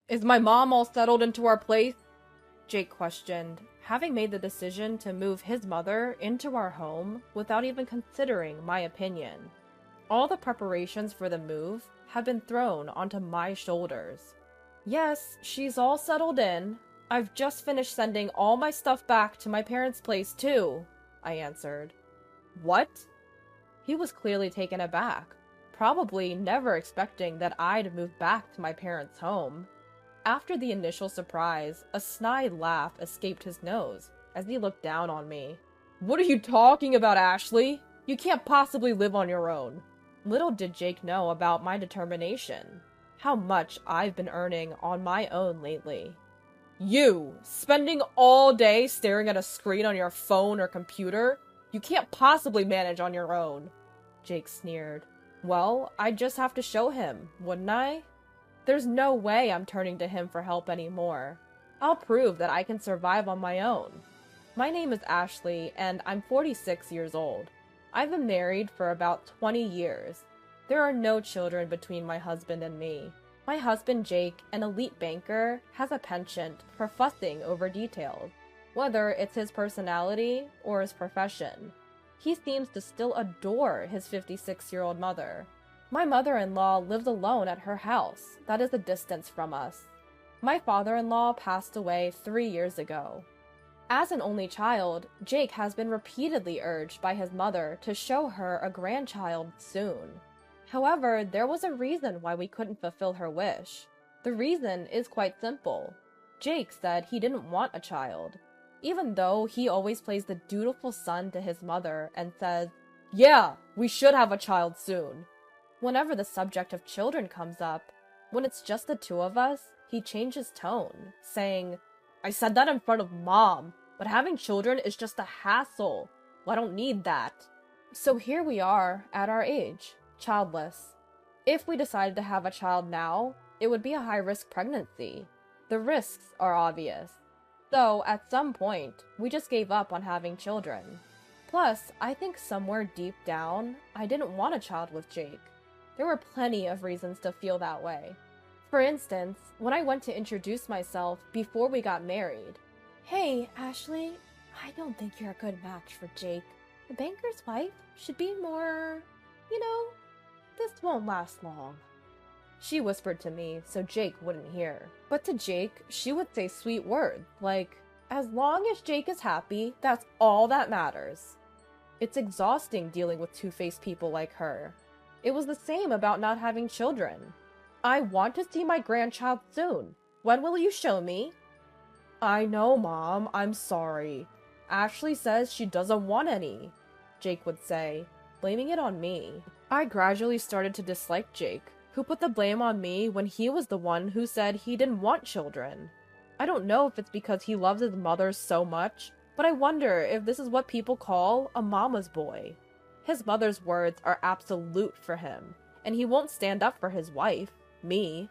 Is my mom all settled into our place? Jake questioned, having made the decision to move his mother into our home without even considering my opinion. All the preparations for the move had been thrown onto my shoulders. Yes, she's all settled in. I've just finished sending all my stuff back to my parents' place too, I answered. What? He was clearly taken aback, probably never expecting that I'd move back to my parents' home. After the initial surprise, a snide laugh escaped his nose as he looked down on me. What are you talking about, Ashley? You can't possibly live on your own. Little did Jake know about my determination, how much I've been earning on my own lately. You, spending all day staring at a screen on your phone or computer? You can't possibly manage on your own, Jake sneered. Well, I'd just have to show him, wouldn't I? There's no way I'm turning to him for help anymore. I'll prove that I can survive on my own. My name is Ashley, and I'm 46 years old. I've been married for about 20 years. There are no children between my husband and me. My husband, Jake, an elite banker, has a penchant for fussing over details, whether it's his personality or his profession. He seems to still adore his 56-year-old mother. My mother-in-law lives alone at her house that is a distance from us. My father-in-law passed away 3 years ago. As an only child, Jake has been repeatedly urged by his mother to show her a grandchild soon. However, there was a reason why we couldn't fulfill her wish. The reason is quite simple. Jake said he didn't want a child, even though he always plays the dutiful son to his mother and says, "Yeah, we should have a child soon." Whenever the subject of children comes up, when it's just the two of us, he changes tone, saying, "I said that in front of Mom, but having children is just a hassle. Well, I don't need that." So here we are, at our age, childless. If we decided to have a child now, it would be a high-risk pregnancy. The risks are obvious. So, at some point, we just gave up on having children. Plus, I think somewhere deep down, I didn't want a child with Jake. There were plenty of reasons to feel that way. For instance, when I went to introduce myself before we got married. Hey, Ashley, I don't think you're a good match for Jake. The banker's wife should be more, this won't last long. She whispered to me so Jake wouldn't hear. But to Jake, she would say sweet words like, as long as Jake is happy, that's all that matters. It's exhausting dealing with two-faced people like her. It was the same about not having children. I want to see my grandchild soon. When will you show me? I know, Mom. I'm sorry. Ashley says she doesn't want any, Jake would say, blaming it on me. I gradually started to dislike Jake, who put the blame on me when he was the one who said he didn't want children. I don't know if it's because he loves his mother so much, but I wonder if this is what people call a mama's boy. His mother's words are absolute for him, and he won't stand up for his wife, me.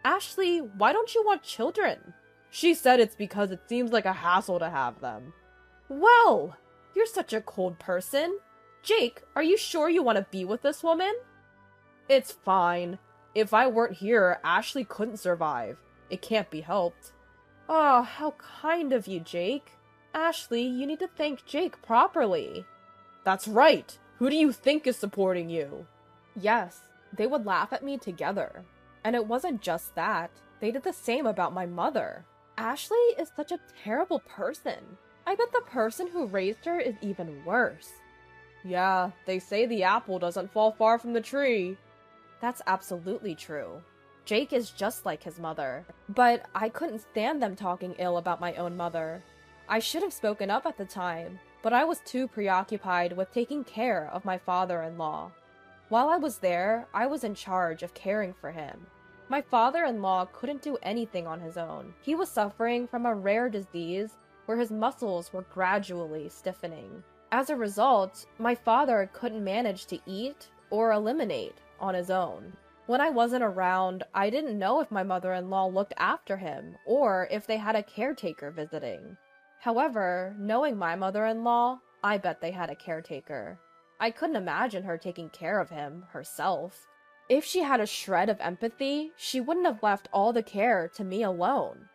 Ashley, why don't you want children? She said it's because it seems like a hassle to have them. Well, you're such a cold person. Jake, are you sure you want to be with this woman? It's fine. If I weren't here, Ashley couldn't survive. It can't be helped. Oh, how kind of you, Jake. Ashley, you need to thank Jake properly. That's right. Who do you think is supporting you? Yes, they would laugh at me together. And it wasn't just that. They did the same about my mother. Ashley is such a terrible person. I bet the person who raised her is even worse. Yeah, they say the apple doesn't fall far from the tree. That's absolutely true. Jake is just like his mother. But I couldn't stand them talking ill about my own mother. I should have spoken up at the time, but I was too preoccupied with taking care of my father-in-law. While I was there, I was in charge of caring for him. My father-in-law couldn't do anything on his own. He was suffering from a rare disease where his muscles were gradually stiffening. As a result, my father couldn't manage to eat or eliminate on his own. When I wasn't around, I didn't know if my mother-in-law looked after him or if they had a caretaker visiting. However, knowing my mother-in-law, I bet they had a caretaker. I couldn't imagine her taking care of him herself. If she had a shred of empathy, she wouldn't have left all the care to me alone.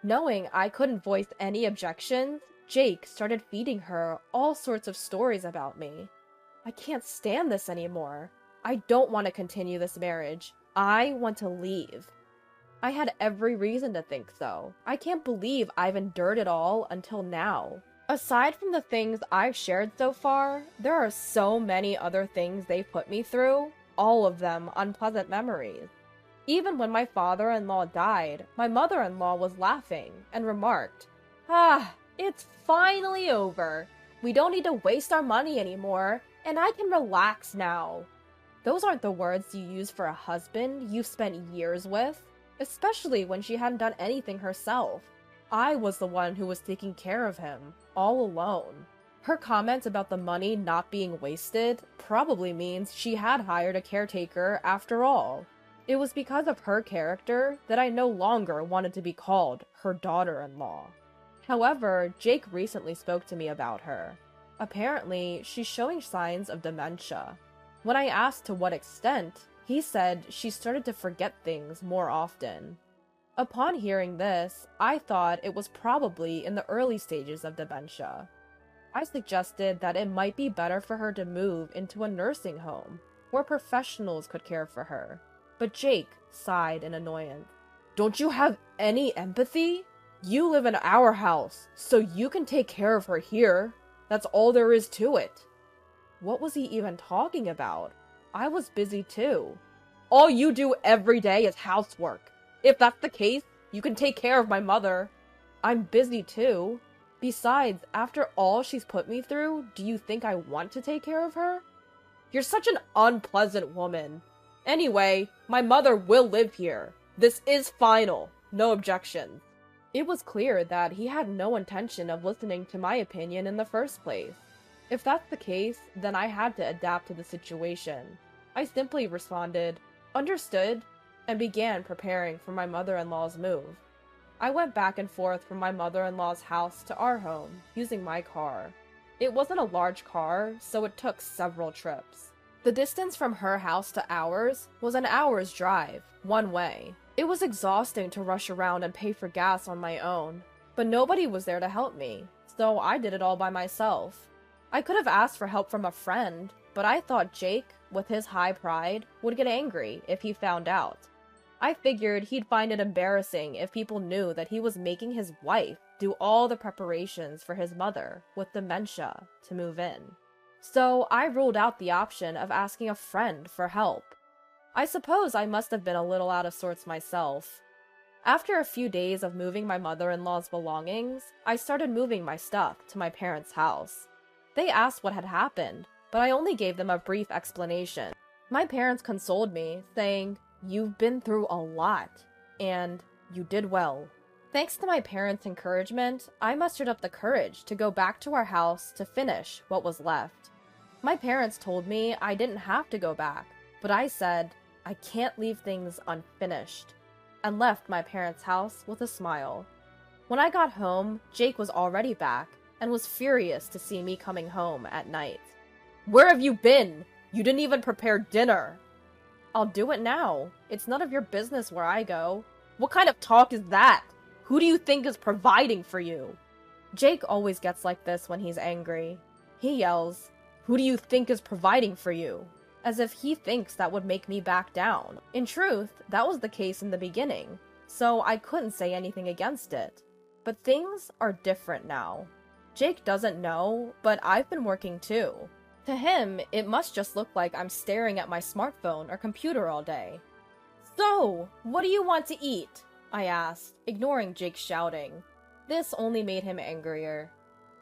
Knowing I couldn't voice any objections, Jake started feeding her all sorts of stories about me. I can't stand this anymore. I don't want to continue this marriage. I want to leave. I had every reason to think so. I can't believe I've endured it all until now. Aside from the things I've shared so far, there are so many other things they've put me through, all of them unpleasant memories. Even when my father-in-law died, my mother-in-law was laughing and remarked, "Ah, it's finally over. We don't need to waste our money anymore, and I can relax now." Those aren't the words you use for a husband you've spent years with, especially when she hadn't done anything herself. I was the one who was taking care of him, all alone. Her comment about the money not being wasted probably means she had hired a caretaker after all. It was because of her character that I no longer wanted to be called her daughter-in-law. However, Jake recently spoke to me about her. Apparently, she's showing signs of dementia. When I asked to what extent, he said she started to forget things more often. Upon hearing this, I thought it was probably in the early stages of dementia. I suggested that it might be better for her to move into a nursing home, where professionals could care for her. But Jake sighed in annoyance. "Don't you have any empathy? You live in our house, so you can take care of her here. That's all there is to it." What was he even talking about? I was busy too. "All you do every day is housework. If that's the case, you can take care of my mother." I'm busy too. Besides, after all she's put me through, do you think I want to take care of her? You're such an unpleasant woman. Anyway, my mother will live here. This is final. No objections. It was clear that he had no intention of listening to my opinion in the first place. If that's the case, then I had to adapt to the situation. I simply responded, "Understood," and began preparing for my mother-in-law's move. I went back and forth from my mother-in-law's house to our home, using my car. It wasn't a large car, so it took several trips. The distance from her house to ours was an hour's drive, one way. It was exhausting to rush around and pay for gas on my own, but nobody was there to help me, so I did it all by myself. I could have asked for help from a friend, but I thought Jake, with his high pride, would get angry if he found out. I figured he'd find it embarrassing if people knew that he was making his wife do all the preparations for his mother, with dementia, to move in. So I ruled out the option of asking a friend for help. I suppose I must have been a little out of sorts myself. After a few days of moving my mother-in-law's belongings, I started moving my stuff to my parents' house. They asked what had happened, but I only gave them a brief explanation. My parents consoled me, saying, "You've been through a lot, and you did well." Thanks to my parents' encouragement, I mustered up the courage to go back to our house to finish what was left. My parents told me I didn't have to go back, but I said, I can't leave things unfinished, and left my parents' house with a smile. When I got home, Jake was already back, and was furious to see me coming home at night. "Where have you been? You didn't even prepare dinner." "I'll do it now. It's none of your business where I go." "What kind of talk is that? Who do you think is providing for you?" Jake always gets like this when he's angry. He yells, "Who do you think is providing for you?" As if he thinks that would make me back down. In truth, that was the case in the beginning, so I couldn't say anything against it. But things are different now. Jake doesn't know, but I've been working too. To him, it must just look like I'm staring at my smartphone or computer all day. "So, what do you want to eat?" I asked, ignoring Jake's shouting. This only made him angrier.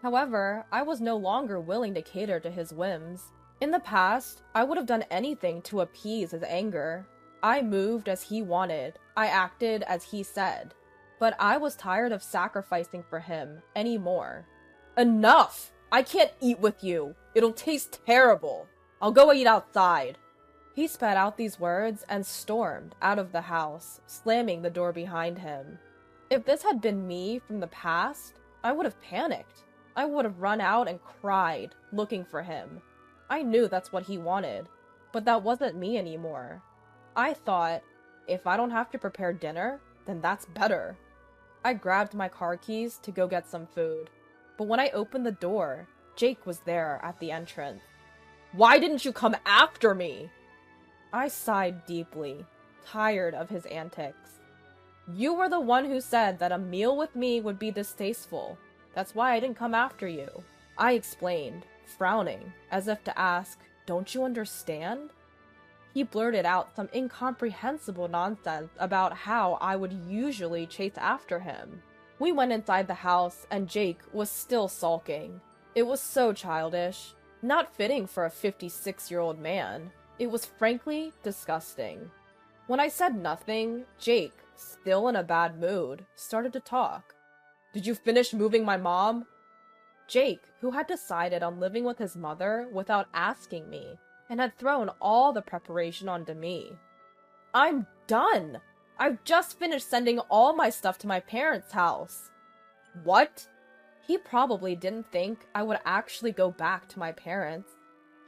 However, I was no longer willing to cater to his whims. In the past, I would have done anything to appease his anger. I moved as he wanted. I acted as he said. But I was tired of sacrificing for him anymore. "Enough! I can't eat with you. It'll taste terrible. I'll go eat outside." He spat out these words and stormed out of the house, slamming the door behind him. If this had been me from the past, I would have panicked. I would have run out and cried, looking for him. I knew that's what he wanted, but that wasn't me anymore. I thought, if I don't have to prepare dinner, then that's better. I grabbed my car keys to go get some food, but when I opened the door, Jake was there at the entrance. Why didn't you come after me? I sighed deeply, tired of his antics. You were the one who said that a meal with me would be distasteful. That's why I didn't come after you. I explained, frowning, as if to ask, don't you understand? He blurted out some incomprehensible nonsense about how I would usually chase after him. We went inside the house and Jake was still sulking. It was so childish, not fitting for a 56-year-old man. It was frankly disgusting. When I said nothing, Jake, still in a bad mood, started to talk. Did you finish moving my mom? Jake, who had decided on living with his mother without asking me, and had thrown all the preparation onto me. I'm done! I've just finished sending all my stuff to my parents' house. What? He probably didn't think I would actually go back to my parents.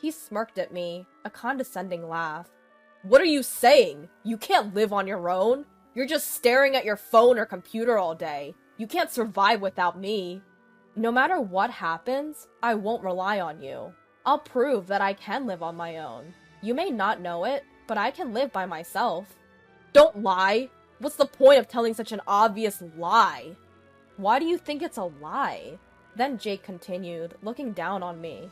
He smirked at me, a condescending laugh. What are you saying? You can't live on your own. You're just staring at your phone or computer all day. You can't survive without me. No matter what happens, I won't rely on you. I'll prove that I can live on my own. You may not know it, but I can live by myself. Don't lie! What's the point of telling such an obvious lie? Why do you think it's a lie? Then Jake continued, looking down on me.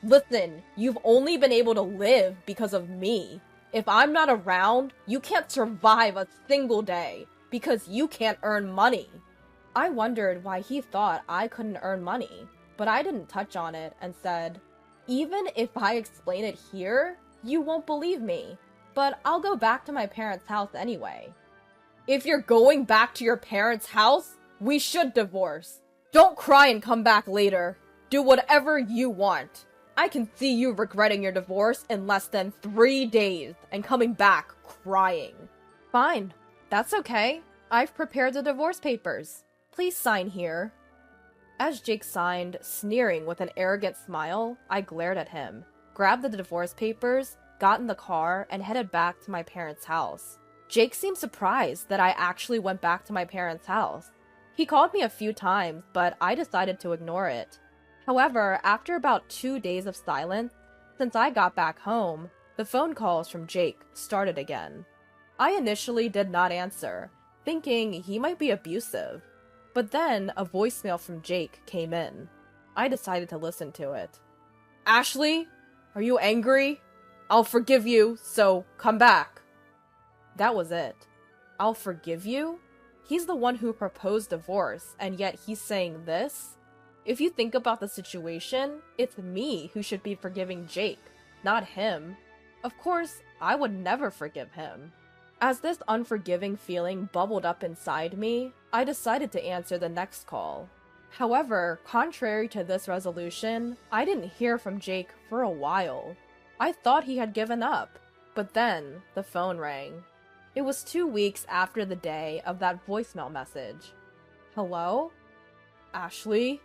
Listen, you've only been able to live because of me. If I'm not around, you can't survive a single day, because you can't earn money. I wondered why he thought I couldn't earn money, but I didn't touch on it and said, even if I explain it here, you won't believe me, but I'll go back to my parents' house anyway. If you're going back to your parents' house, we should divorce. Don't cry and come back later. Do whatever you want. I can see you regretting your divorce in less than 3 days and coming back crying. Fine, that's okay. I've prepared the divorce papers. Please sign here. As Jake signed, sneering with an arrogant smile, I glared at him, grabbed the divorce papers, got in the car, and headed back to my parents' house. Jake seemed surprised that I actually went back to my parents' house. He called me a few times, but I decided to ignore it. However, after about 2 days of silence, since I got back home, the phone calls from Jake started again. I initially did not answer, thinking he might be abusive. But then a voicemail from Jake came in. I decided to listen to it. Ashley, are you angry? I'll forgive you, so come back. That was it. I'll forgive you? He's the one who proposed divorce, and yet he's saying this? If you think about the situation, it's me who should be forgiving Jake, not him. Of course, I would never forgive him. As this unforgiving feeling bubbled up inside me, I decided to answer the next call. However, contrary to this resolution, I didn't hear from Jake for a while. I thought he had given up, but then the phone rang. It was 2 weeks after the day of that voicemail message. Hello? Ashley?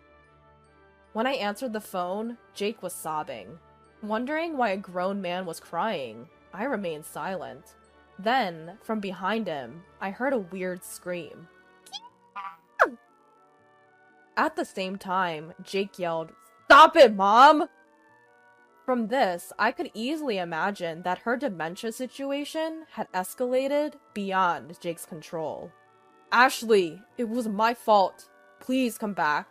When I answered the phone, Jake was sobbing. Wondering why a grown man was crying, I remained silent. Then, from behind him, I heard a weird scream. At the same time, Jake yelled, "Stop it, Mom!" From this, I could easily imagine that her dementia situation had escalated beyond Jake's control. Ashley, it was my fault. Please come back.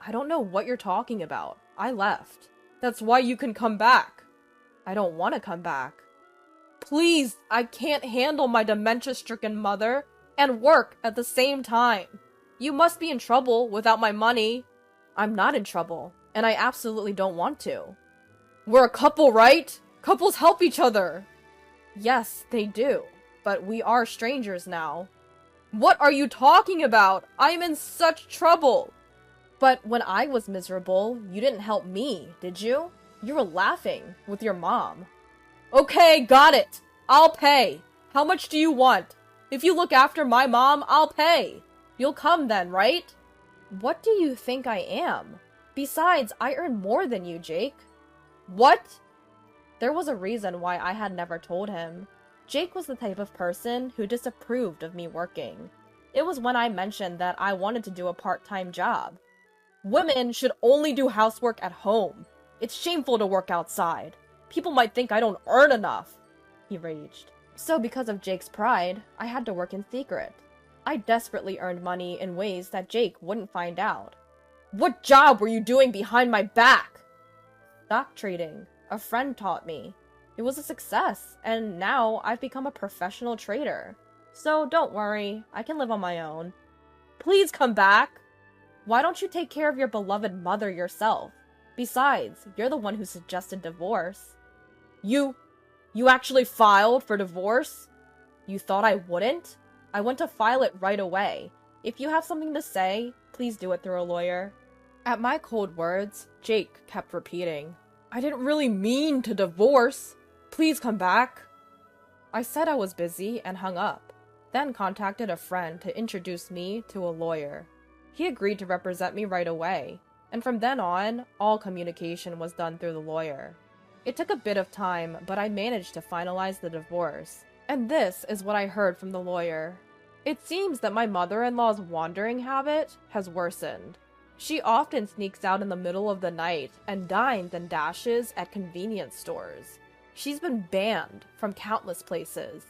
I don't know what you're talking about. I left. That's why you can come back. I don't want to come back. Please, I can't handle my dementia-stricken mother and work at the same time. You must be in trouble without my money. I'm not in trouble, and I absolutely don't want to. We're a couple, right? Couples help each other. Yes, they do, but we are strangers now. What are you talking about? I'm in such trouble. But when I was miserable, you didn't help me, did you? You were laughing with your mom. Okay, got it. I'll pay. How much do you want? If you look after my mom, I'll pay. You'll come then, right? What do you think I am? Besides, I earn more than you, Jake. What? There was a reason why I had never told him. Jake was the type of person who disapproved of me working. It was when I mentioned that I wanted to do a part-time job. Women should only do housework at home. It's shameful to work outside. People might think I don't earn enough, he raged. So because of Jake's pride, I had to work in secret. I desperately earned money in ways that Jake wouldn't find out. What job were you doing behind my back? Stock trading. A friend taught me. It was a success, and now I've become a professional trader. So don't worry, I can live on my own. Please come back! Why don't you take care of your beloved mother yourself? Besides, you're the one who suggested divorce. You actually filed for divorce? You thought I wouldn't? I went to file it right away. If you have something to say, please do it through a lawyer. At my cold words, Jake kept repeating, I didn't really mean to divorce. Please come back. I said I was busy and hung up, then contacted a friend to introduce me to a lawyer. He agreed to represent me right away, and from then on, all communication was done through the lawyer. It took a bit of time, but I managed to finalize the divorce. And this is what I heard from the lawyer. It seems that my mother-in-law's wandering habit has worsened. She often sneaks out in the middle of the night and dines and dashes at convenience stores. She's been banned from countless places.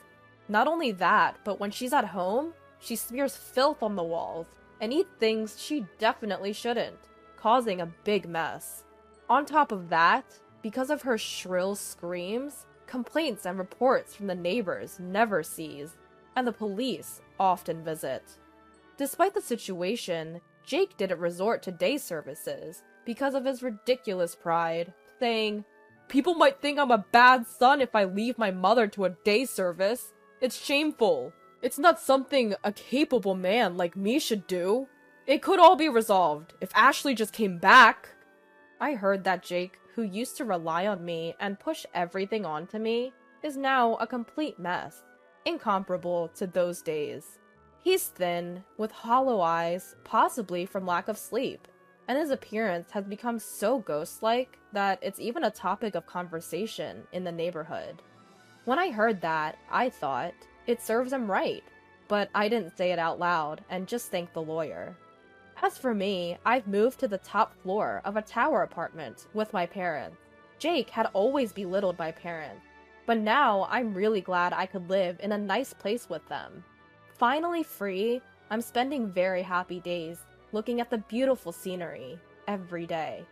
Not only that, but when she's at home, she smears filth on the walls and eats things she definitely shouldn't, causing a big mess. On top of that, because of her shrill screams, complaints and reports from the neighbors never cease, and the police often visit. Despite the situation, Jake didn't resort to day services because of his ridiculous pride, saying, People might think I'm a bad son if I leave my mother to a day service. It's shameful. It's not something a capable man like me should do. It could all be resolved if Ashley just came back. I heard that Jake, who used to rely on me and push everything onto me, is now a complete mess, incomparable to those days. He's thin, with hollow eyes, possibly from lack of sleep, and his appearance has become so ghost-like that it's even a topic of conversation in the neighborhood. When I heard that, I thought, it serves him right, but I didn't say it out loud and just thanked the lawyer. As for me, I've moved to the top floor of a tower apartment with my parents. Jake had always belittled my parents, but now I'm really glad I could live in a nice place with them. Finally free, I'm spending very happy days looking at the beautiful scenery every day.